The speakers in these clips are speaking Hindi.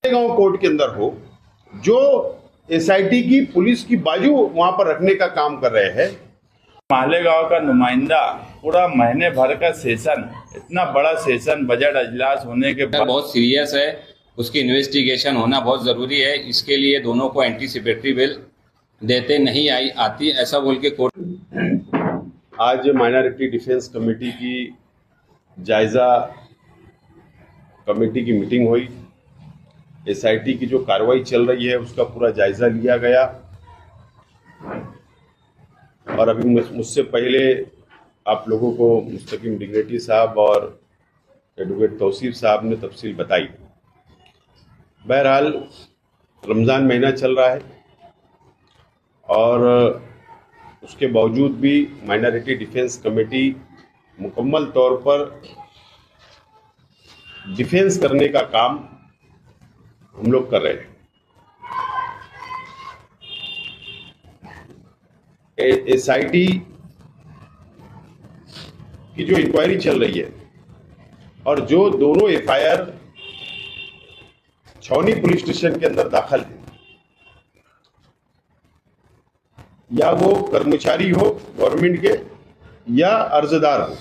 गांव कोर्ट के अंदर हो, जो एसआईटी की पुलिस की बाजू वहां पर रखने का काम कर रहे हैं। मालेगांव का नुमाइंदा पूरा महीने भर का सेशन, इतना बड़ा सेशन बजट अजलास होने के बाद बहुत सीरियस है, उसकी इन्वेस्टिगेशन होना बहुत ज़रूरी है। इसके लिए दोनों को एंटीसिपेटरी बेल देते नहीं आती, ऐसा बोल के कोर्ट। आज माइनॉरिटी डिफेंस कमेटी की जायजा कमेटी की मीटिंग हुई। एसआईटी की जो कार्रवाई चल रही है उसका पूरा जायजा लिया गया और अभी मुझसे पहले आप लोगों को मुस्तकीम डिग्रेटी साहब और एडवोकेट तौसीफ साहब ने तफसील बताई। बहरहाल रमज़ान महीना चल रहा है और उसके बावजूद भी माइनॉरिटी डिफेंस कमेटी मुकम्मल तौर पर डिफेंस करने का काम हम लोग कर रहे हैं। एसआईटी की जो इंक्वायरी चल रही है और जो दोनों एफआईआर छावनी पुलिस स्टेशन के अंदर दाखिल है, या वो कर्मचारी हो गवर्नमेंट के या अर्जदार हो,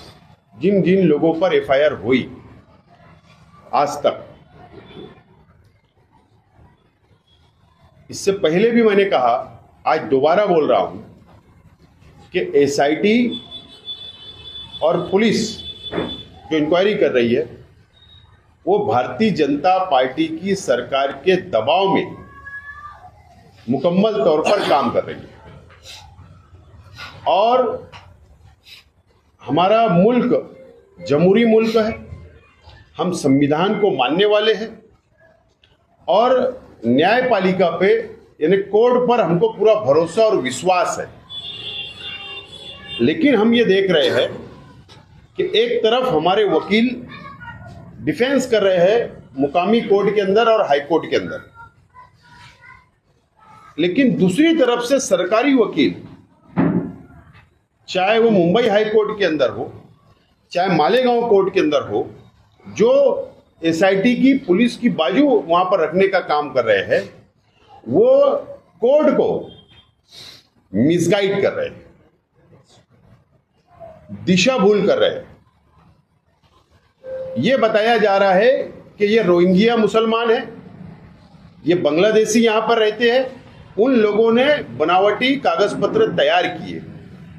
जिन जिन लोगों पर एफआईआर हुई आज तक, इससे पहले भी मैंने कहा, आज दोबारा बोल रहा हूं कि एसआईटी और पुलिस जो इंक्वायरी कर रही है वो भारतीय जनता पार्टी की सरकार के दबाव में मुकम्मल तौर पर काम कर रही है। और हमारा मुल्क जमहूरी मुल्क है, हम संविधान को मानने वाले हैं और न्यायपालिका पे यानी कोर्ट पर हमको पूरा भरोसा और विश्वास है। लेकिन हम ये देख रहे हैं कि एक तरफ हमारे वकील डिफेंस कर रहे हैं मुकामी कोर्ट के अंदर और हाई कोर्ट के अंदर, लेकिन दूसरी तरफ से सरकारी वकील, चाहे वो मुंबई हाई कोर्ट के अंदर हो, चाहे मालेगांव कोर्ट के अंदर हो, जो एसआईटी की पुलिस की बाजू वहां पर रखने का काम कर रहे हैं, वो कोर्ट को मिसगाइड कर रहे हैं, दिशा भूल कर रहे हैं। ये बताया जा रहा है कि ये रोहिंग्या मुसलमान है, ये बांग्लादेशी यहां पर रहते हैं, उन लोगों ने बनावटी कागज पत्र तैयार किए।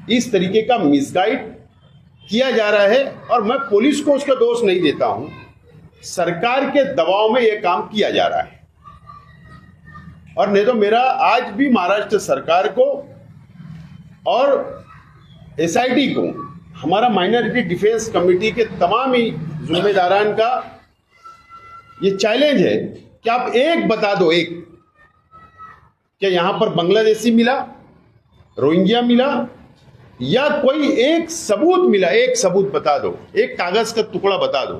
इस तरीके का मिसगाइड किया जा रहा है और मैं पुलिस को उसका दोष नहीं देता हूं, सरकार के दबाव में यह काम किया जा रहा है। और नहीं तो मेरा आज भी महाराष्ट्र सरकार को और एसआईटी को, हमारा माइनॉरिटी डिफेंस कमेटी के तमाम ही जिम्मेदारान का ये चैलेंज है कि आप एक बता दो, एक क्या यहां पर बांग्लादेशी मिला, रोहिंग्या मिला, या कोई एक सबूत मिला, एक सबूत बता दो, एक कागज का टुकड़ा बता दो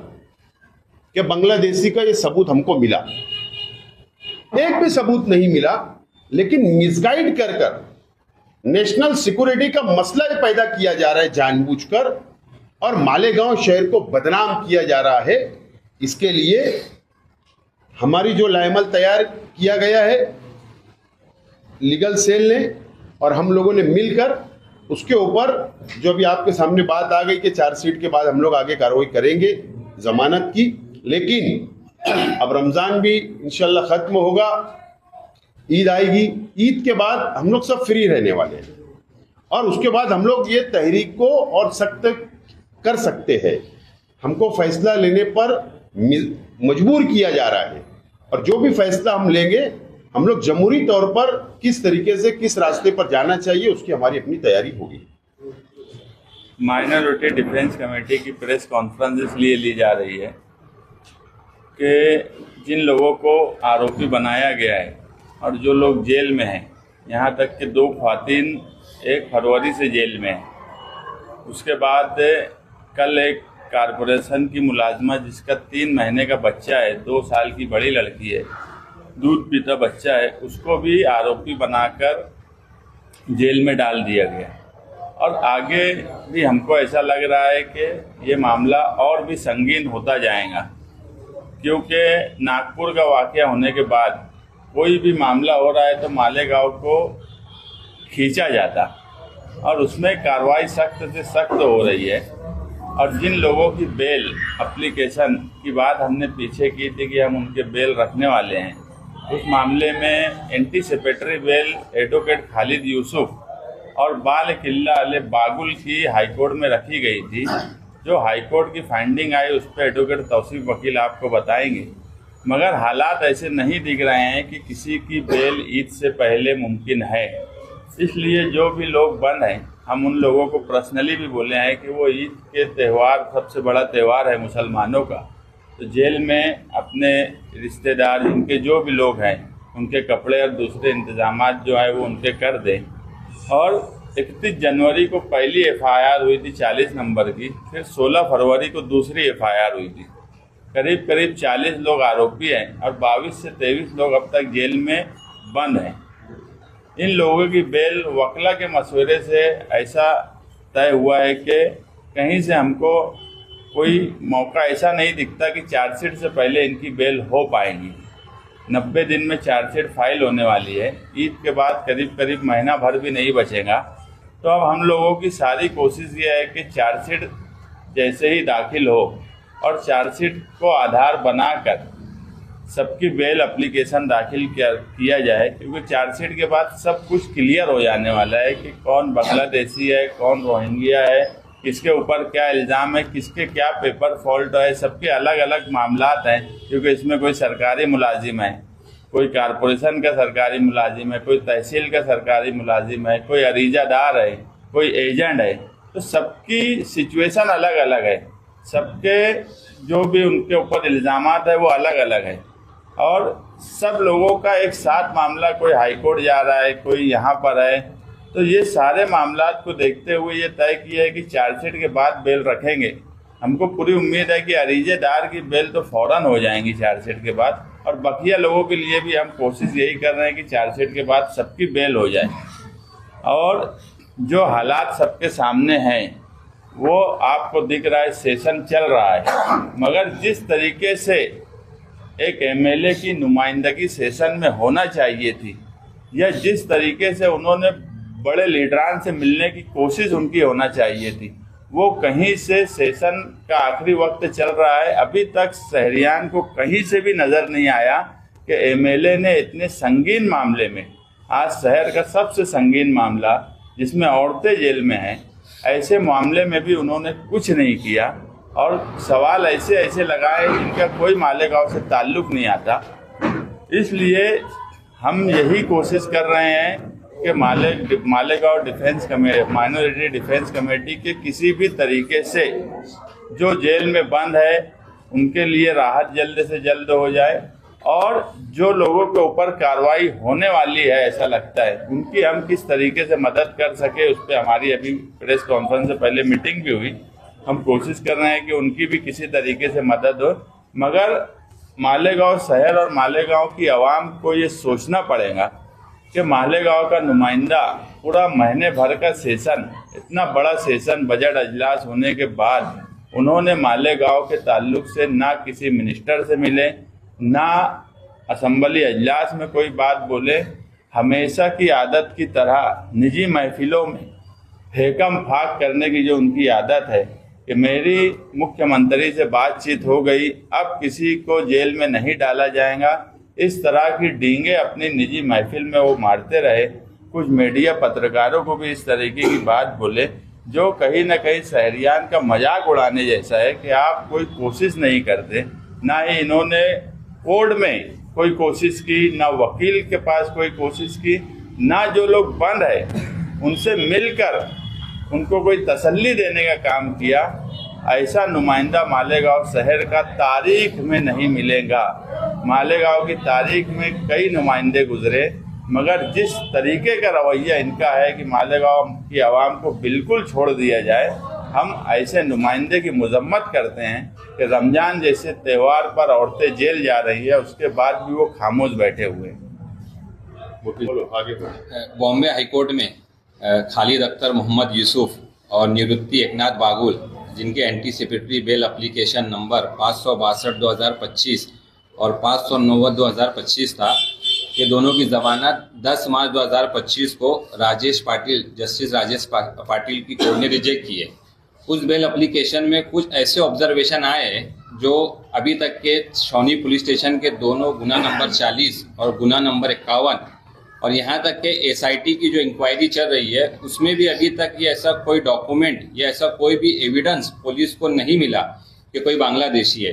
कि बांग्लादेशी का ये सबूत हमको मिला। एक भी सबूत नहीं मिला, लेकिन मिसगाइड कर कर नेशनल सिक्योरिटी का मसला पैदा किया जा रहा है जानबूझकर, और मालेगांव शहर को बदनाम किया जा रहा है। इसके लिए हमारी जो लाएमल तैयार किया गया है लीगल सेल ने और हम लोगों ने मिलकर, उसके ऊपर जो अभी आपके सामने बात आ गई कि चार्जशीट के बाद हम लोग आगे कार्रवाई करेंगे जमानत की। लेकिन अब रमजान भी इंशाल्लाह खत्म होगा, ईद आएगी, ईद के बाद हम लोग सब फ्री रहने वाले हैं और उसके बाद हम लोग ये तहरीक को और सख्त कर सकते हैं। हमको फैसला लेने पर मजबूर किया जा रहा है और जो भी फैसला हम लेंगे, हम लोग जमहूरी तौर पर किस तरीके से किस रास्ते पर जाना चाहिए उसकी हमारी अपनी तैयारी होगी। माइनॉरिटी डिफेंस कमेटी की प्रेस कॉन्फ्रेंस इसलिए ली जा रही है कि जिन लोगों को आरोपी बनाया गया है और जो लोग जेल में हैं, यहाँ तक कि 2 ख्वातीन 1 फरवरी से जेल में हैं। उसके बाद कल एक कारपोरेशन की मुलाजमा जिसका 3 महीने का बच्चा है, 2 साल की बड़ी लड़की है, दूध पीता बच्चा है, उसको भी आरोपी बनाकर जेल में डाल दिया गया। और आगे भी हमको ऐसा लग रहा है कि ये मामला और भी संगीन होता जाएगा। क्योंकि नागपुर का वाकया होने के बाद कोई भी मामला हो रहा है तो मालेगांव को खींचा जाता और उसमें कार्रवाई सख्त से सख्त हो रही है। और जिन लोगों की बेल एप्लीकेशन की बात हमने पीछे की थी कि हम उनके बेल रखने वाले हैं, उस मामले में anticipatory bail advocate Khalid Yusuf और बाल किल्ला अले बागुल की हाईकोर्ट में रखी गई थी। जो हाईकोर्ट की फाइंडिंग आई उस पर एडवोकेट तौसीफ वकील आपको बताएंगे, मगर हालात ऐसे नहीं दिख रहे हैं कि किसी की बेल ईद से पहले मुमकिन है। इसलिए जो भी लोग बंद हैं, हम उन लोगों को पर्सनली भी बोले हैं कि वो ईद के त्यौहार सबसे बड़ा त्यौहार है मुसलमानों का, तो जेल में अपने रिश्तेदार जिनके जो भी लोग हैं उनके कपड़े और दूसरे इंतजामात जो है वो उनके कर दें। और 31 जनवरी को पहली एफआईआर हुई थी 40 नंबर की, फिर 16 फरवरी को दूसरी एफआईआर हुई थी। करीब करीब 40 लोग आरोपी हैं और 22 से 23 लोग अब तक जेल में बंद हैं। इन लोगों की बेल वकला के मशवरे से ऐसा तय हुआ है कि कहीं से हमको कोई मौका ऐसा नहीं दिखता कि चार्जशीट से पहले इनकी बेल हो पाएगी। 90 दिन में चार्जशीट फाइल होने वाली है। ईद के बाद करीब करीब महीना भर भी नहीं बचेगा। तो अब हम लोगों की सारी कोशिश ये है कि चार्जशीट जैसे ही दाखिल हो और चार्जशीट को आधार बनाकर सबकी बेल एप्लीकेशन दाखिल किया जाए, क्योंकि चार्जशीट के बाद सब कुछ क्लियर हो जाने वाला है कि कौन बांग्लादेशी है, कौन रोहिंग्या है, किसके ऊपर क्या इल्ज़ाम है, किसके क्या पेपर फॉल्ट है। सबके अलग अलग मामलात हैं, क्योंकि इसमें कोई सरकारी मुलाजिम है, कोई कारपोरेशन का सरकारी मुलाजिम है, कोई तहसील का सरकारी मुलाजिम है, कोई अरीजादार है, कोई एजेंट है। तो सबकी सिचुएशन अलग अलग है, सबके जो भी उनके ऊपर इल्ज़ामात है वो अलग अलग है। और सब लोगों का एक साथ मामला, कोई हाईकोर्ट जा रहा है, कोई यहाँ पर है। तो ये सारे मामलात को देखते हुए ये तय किया है कि चार्जशीट के बाद बेल रखेंगे। हमको पूरी उम्मीद है कि अरीजेदार की बेल तो फ़ौरन हो जाएंगी चार्जशीट के बाद, और बकिया लोगों के लिए भी हम कोशिश यही कर रहे हैं कि चार्जशीट के बाद सबकी बेल हो जाए। और जो हालात सबके सामने हैं वो आपको दिख रहा है, सेशन चल रहा है, मगर जिस तरीके से एक एमएलए की नुमाइंदगी सेशन में होना चाहिए थी, या जिस तरीके से उन्होंने बड़े लीडरान से मिलने की कोशिश उनकी होना चाहिए थी, वो कहीं से सेशन का आखिरी वक्त चल रहा है। अभी तक शहरियान को कहीं से भी नज़र नहीं आया कि एमएलए ने इतने संगीन मामले में, आज शहर का सबसे संगीन मामला जिसमें औरतें जेल में हैं, ऐसे मामले में भी उन्होंने कुछ नहीं किया। और सवाल ऐसे ऐसे लगाए जिनका कोई मालेगांव से ताल्लुक़ नहीं आता। इसलिए हम यही कोशिश कर रहे हैं कि Malegaon defence committee, minority defence committee के किसी भी तरीके से जो जेल में बंद है उनके लिए राहत जल्द से जल्द हो जाए, और जो लोगों के ऊपर कार्रवाई होने वाली है ऐसा लगता है, उनकी हम किस तरीके से मदद कर सके, उस पर हमारी अभी प्रेस कॉन्फ्रेंस से पहले मीटिंग भी हुई। हम कोशिश कर रहे हैं कि उनकी भी किसी तरीके से मदद हो, मगर मालेगांव शहर और मालेगांव की आवाम को ये सोचना पड़ेगा कि मालेगांव का नुमाइंदा पूरा महीने भर का सेशन, इतना बड़ा सेशन, बजट अजलास होने के बाद उन्होंने मालेगांव के ताल्लुक से ना किसी मिनिस्टर से मिले, ना असम्बली अजलास में कोई बात बोले। हमेशा की आदत की तरह निजी महफिलों में फेकम फाक करने की जो उनकी आदत है कि मेरी मुख्यमंत्री से बातचीत हो गई, अब किसी को जेल में नहीं डाला जाएगा, इस तरह की डींगे अपनी निजी महफिल में वो मारते रहे। कुछ मीडिया पत्रकारों को भी इस तरीके की बात बोले जो कहीं ना कहीं शहरियान का मजाक उड़ाने जैसा है कि आप कोई कोशिश नहीं करते। ना ही इन्होंने कोर्ट में कोई कोशिश की, ना वकील के पास कोई कोशिश की, ना जो लोग बंद है उनसे मिलकर उनको कोई तसल्ली देने का काम किया। ऐसा नुमाइंदा मालेगांव शहर का तारीख में नहीं मिलेगा। मालेगांव की तारीख में कई नुमाइंदे गुजरे, मगर जिस तरीके का रवैया इनका है कि मालेगांव की आवाम को बिल्कुल छोड़ दिया जाए, हम ऐसे नुमाइंदे की मजम्मत करते हैं कि रमजान जैसे त्यौहार पर औरतें जेल जा रही है, उसके बाद भी वो खामोश बैठे हुए हैं। बॉम्बे हाईकोर्ट में खालिद अख्तर मोहम्मद यूसुफ और निवृत्ति एकनाथ बागुल, जिनके एंटीसिपेटरी बेल एप्लीकेशन नंबर 562/2025 और 509/2025 था। ये दोनों की जमानत 10 मार्च 2025 को जस्टिस राजेश पाटिल की कोर्ट ने रिजेक्ट की है। उस बेल एप्लीकेशन में कुछ ऐसे ऑब्जर्वेशन आए हैं जो अभी तक के छावनी पुलिस स्टेशन के दोनों गुना नंबर 40 और गुना नंबर 51 और यहाँ तक के एसआईटी की जो इंक्वायरी चल रही है उसमें भी अभी तक ये ऐसा कोई डॉक्यूमेंट या ऐसा कोई भी एविडेंस पुलिस को नहीं मिला कि कोई बांग्लादेशी है।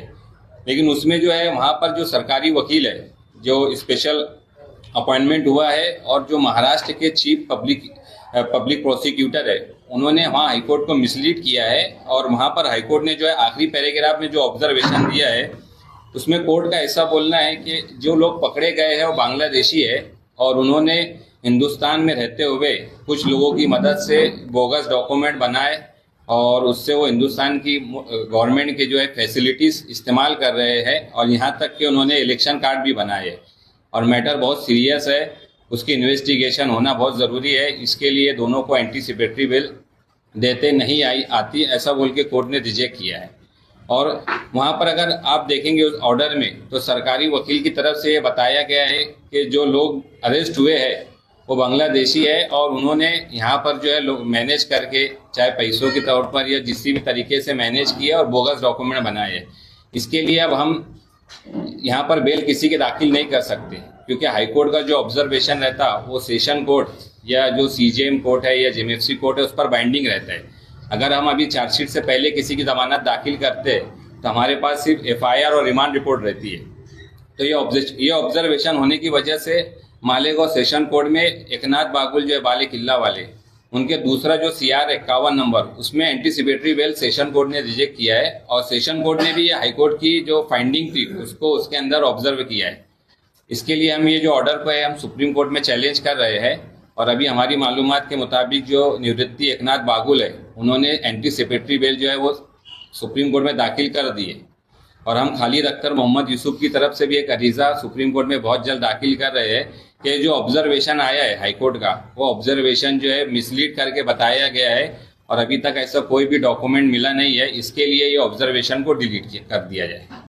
लेकिन उसमें जो है वहाँ पर जो सरकारी वकील है, जो स्पेशल अपॉइंटमेंट हुआ है और जो महाराष्ट्र के चीफ पब्लिक प्रोसिक्यूटर है, उन्होंने वहाँ हाईकोर्ट को मिसलीड किया है। और वहाँ पर हाईकोर्ट ने जो है आखिरी पैराग्राफ में जो ऑब्जर्वेशन दिया है उसमें कोर्ट का ऐसा बोलना है कि जो लोग पकड़े गए हैं वो बांग्लादेशी है और उन्होंने हिंदुस्तान में रहते हुए कुछ लोगों की मदद से बोगस डॉक्यूमेंट बनाए और उससे वो हिंदुस्तान की गवर्नमेंट के जो है फैसिलिटीज इस्तेमाल कर रहे हैं और यहाँ तक कि उन्होंने इलेक्शन कार्ड भी बनाए हैं। और मैटर बहुत सीरियस है, उसकी इन्वेस्टिगेशन होना बहुत ज़रूरी है। इसके लिए दोनों को एंटीसिपेटरी बेल देते नहीं आती ऐसा बोल के कोर्ट ने रिजेक्ट किया है। और वहाँ पर अगर आप देखेंगे उस ऑर्डर में तो सरकारी वकील की तरफ से ये बताया गया है कि जो लोग अरेस्ट हुए हैं वो बांग्लादेशी है और उन्होंने यहाँ पर जो है लोग मैनेज करके चाहे पैसों के तौर पर या किसी भी तरीके से मैनेज किया और बोगस डॉक्यूमेंट बनाए हैं। इसके लिए अब हम यहाँ पर बेल किसी के दाखिल नहीं कर सकते क्योंकि हाईकोर्ट का जो ऑब्जर्वेशन रहता वो सेशन कोर्ट या जो सीजेएम कोर्ट है या जेएमएफसी कोर्ट है उस पर बाइंडिंग रहता है। अगर हम अभी चार्जशीट से पहले किसी की जमानत दाखिल करते तो हमारे पास सिर्फ एफआईआर और रिमांड रिपोर्ट रहती है। तो ये ऑब्जर्वेशन होने की वजह से मालेगांव सेशन कोर्ट में एकनाथ बागुल जो है बाले किल्ला वाले, उनके दूसरा जो CR 51 नंबर उसमें एंटीसिपेटरी बेल सेशन कोर्ट ने रिजेक्ट किया है और सेशन कोर्ट ने भी ये हाईकोर्ट की जो फाइंडिंग थी उसको उसके अंदर ऑब्जर्व किया है। इसके लिए हम ये जो ऑर्डर को है हम सुप्रीम कोर्ट में चैलेंज कर रहे हैं और अभी हमारी मालूमात के मुताबिक जो निवृत्ति एकनाथ बागुल है उन्होंने एंटीसिपेटरी बेल जो है वो सुप्रीम कोर्ट में दाखिल कर दी है। और हम खालिद अख्तर मोहम्मद यूसुफ की तरफ से भी एक अरीजा सुप्रीम कोर्ट में बहुत जल्द दाखिल कर रहे हैं कि जो ऑब्जर्वेशन आया है हाईकोर्ट का वो ऑब्जर्वेशन जो है मिसलीड करके बताया गया है और अभी तक ऐसा कोई भी डॉक्यूमेंट मिला नहीं है। इसके लिए ये ऑब्जर्वेशन को डिलीट कर दिया जाए।